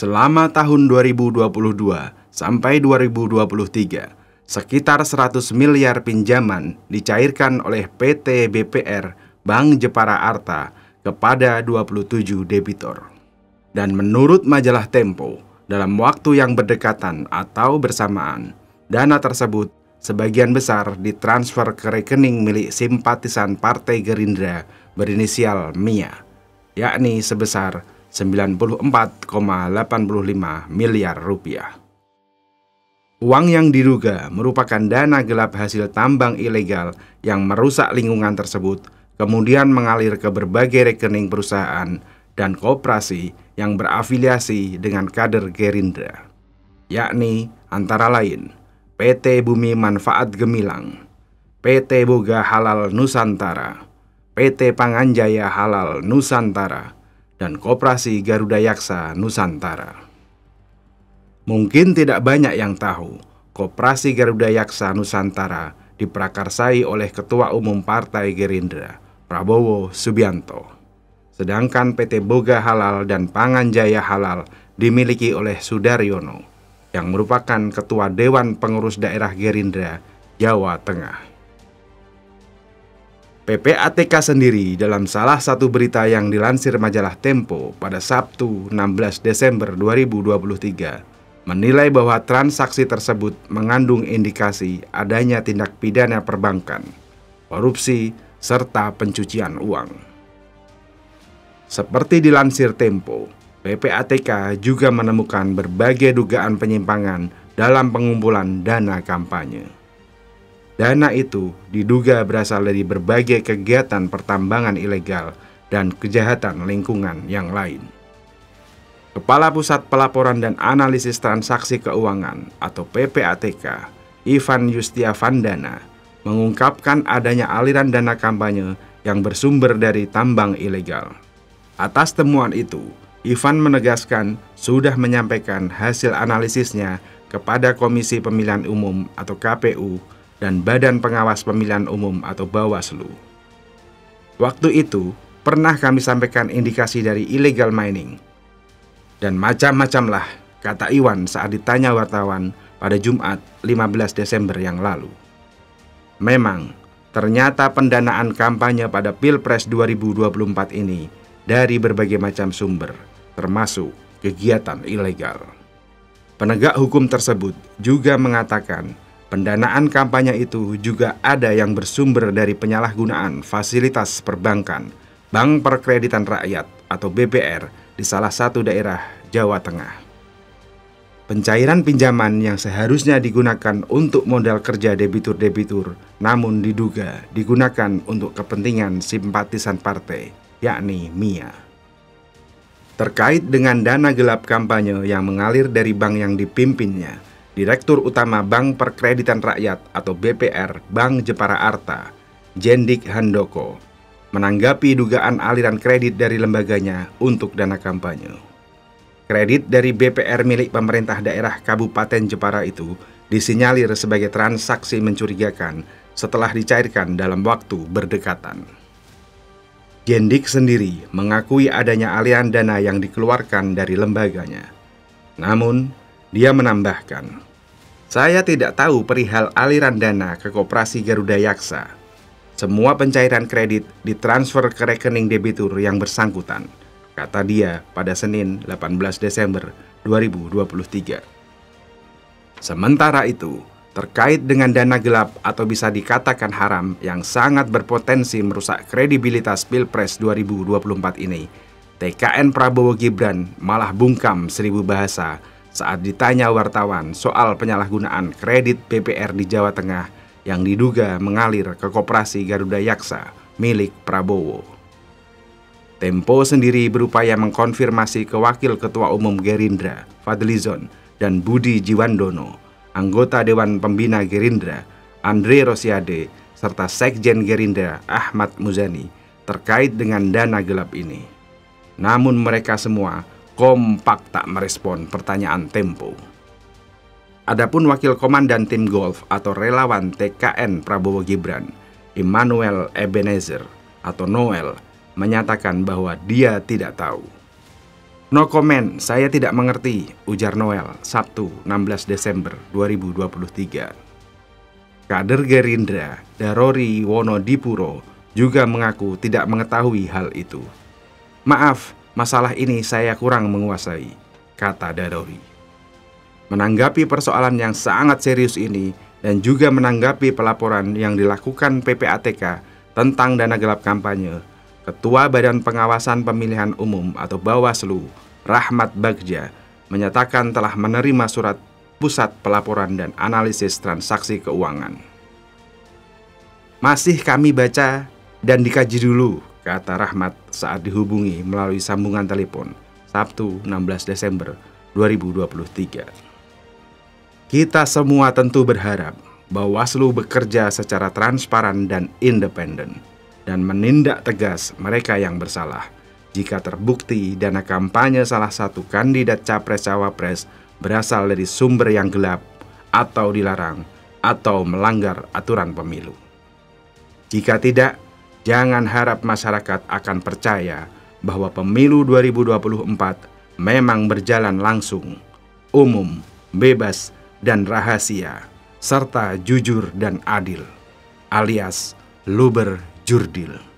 Selama tahun 2022 sampai 2023, sekitar 100 miliar pinjaman dicairkan oleh PT BPR Bank Jepara Arta kepada 27 debitur. Dan menurut majalah Tempo, dalam waktu yang berdekatan atau bersamaan, dana tersebut sebagian besar ditransfer ke rekening milik simpatisan Partai Gerindra berinisial MIA, yakni sebesar 94,85 miliar rupiah. Uang yang diduga merupakan dana gelap hasil tambang ilegal yang merusak lingkungan tersebut kemudian mengalir ke berbagai rekening perusahaan dan koperasi yang berafiliasi dengan kader Gerindra, yakni antara lain PT Bumi Manfaat Gemilang, PT Boga Halal Nusantara, PT Panganjaya Halal Nusantara, dan Koperasi Garuda Yaksa Nusantara. Mungkin tidak banyak yang tahu, Koperasi Garuda Yaksa Nusantara diprakarsai oleh Ketua Umum Partai Gerindra, Prabowo Subianto. Sedangkan PT Boga Halal dan Panganjaya Halal dimiliki oleh Sudaryono, yang merupakan Ketua Dewan Pengurus Daerah Gerindra Jawa Tengah. PPATK sendiri dalam salah satu berita yang dilansir majalah Tempo pada Sabtu 16 Desember 2023 menilai bahwa transaksi tersebut mengandung indikasi adanya tindak pidana perbankan, korupsi, serta pencucian uang. Seperti dilansir Tempo, PPATK juga menemukan berbagai dugaan penyimpangan dalam pengumpulan dana kampanye. Dana itu diduga berasal dari berbagai kegiatan pertambangan ilegal dan kejahatan lingkungan yang lain. Kepala Pusat Pelaporan dan Analisis Transaksi Keuangan atau PPATK, Ivan Yustiavandana, mengungkapkan adanya aliran dana kampanye yang bersumber dari tambang ilegal. Atas temuan itu, Ivan menegaskan sudah menyampaikan hasil analisisnya kepada Komisi Pemilihan Umum atau KPU dan Badan Pengawas Pemilihan Umum atau Bawaslu. Waktu itu, pernah kami sampaikan indikasi dari illegal mining. Dan macam-macam lah, kata Iwan saat ditanya wartawan pada Jumat 15 Desember yang lalu. Memang, ternyata pendanaan kampanye pada Pilpres 2024 ini dari berbagai macam sumber, termasuk kegiatan ilegal. Penegak hukum tersebut juga mengatakan pendanaan kampanye itu juga ada yang bersumber dari penyalahgunaan fasilitas perbankan, Bank Perkreditan Rakyat atau BPR di salah satu daerah Jawa Tengah. Pencairan pinjaman yang seharusnya digunakan untuk modal kerja debitur-debitur, namun diduga digunakan untuk kepentingan simpatisan partai, yakni MIA. Terkait dengan dana gelap kampanye yang mengalir dari bank yang dipimpinnya, Direktur Utama Bank Perkreditan Rakyat atau BPR Bank Jepara Arta, Jendik Handoko, menanggapi dugaan aliran kredit dari lembaganya untuk dana kampanye. Kredit dari BPR milik pemerintah daerah Kabupaten Jepara itu disinyalir sebagai transaksi mencurigakan setelah dicairkan dalam waktu berdekatan. Jendik sendiri mengakui adanya aliran dana yang dikeluarkan dari lembaganya. Namun, dia menambahkan, "Saya tidak tahu perihal aliran dana ke Koperasi Garuda Yaksa. Semua pencairan kredit ditransfer ke rekening debitur yang bersangkutan," kata dia pada Senin 18 Desember 2023. Sementara itu, terkait dengan dana gelap atau bisa dikatakan haram yang sangat berpotensi merusak kredibilitas Pilpres 2024 ini, TKN Prabowo Gibran malah bungkam 1000 bahasa saat ditanya wartawan soal penyalahgunaan kredit BPR di Jawa Tengah yang diduga mengalir ke Koperasi Garuda Yaksa milik Prabowo. Tempo sendiri berupaya mengkonfirmasi ke Wakil Ketua Umum Gerindra, Fadlizon, dan Budi Jiwandono, anggota Dewan Pembina Gerindra, Andre Rosiade, serta Sekjen Gerindra, Ahmad Muzani, terkait dengan dana gelap ini. Namun mereka semua kompak tak merespon pertanyaan Tempo. Adapun Wakil Komandan Tim Golf atau relawan TKN Prabowo Gibran, Immanuel Ebenezer atau Noel, menyatakan bahwa dia tidak tahu. No comment, saya tidak mengerti, ujar Noel, Sabtu 16 Desember 2023. Kader Gerindra, Darori Wonodipuro, juga mengaku tidak mengetahui hal itu. Maaf, masalah ini saya kurang menguasai, kata Darori. Menanggapi persoalan yang sangat serius ini dan juga menanggapi pelaporan yang dilakukan PPATK tentang dana gelap kampanye, Ketua Badan Pengawasan Pemilihan Umum atau Bawaslu, Rahmat Bagja, menyatakan telah menerima surat Pusat Pelaporan dan Analisis Transaksi Keuangan. Masih kami baca dan dikaji dulu, kata Rahmat saat dihubungi melalui sambungan telepon, Sabtu 16 Desember 2023. Kita semua tentu berharap Bawaslu bekerja secara transparan dan independen dan menindak tegas mereka yang bersalah jika terbukti dana kampanye salah satu kandidat capres-cawapres berasal dari sumber yang gelap atau dilarang atau melanggar aturan pemilu. Jika tidak, jangan harap masyarakat akan percaya bahwa pemilu 2024 memang berjalan langsung, umum, bebas, dan rahasia, serta jujur dan adil, alias luber jurdil.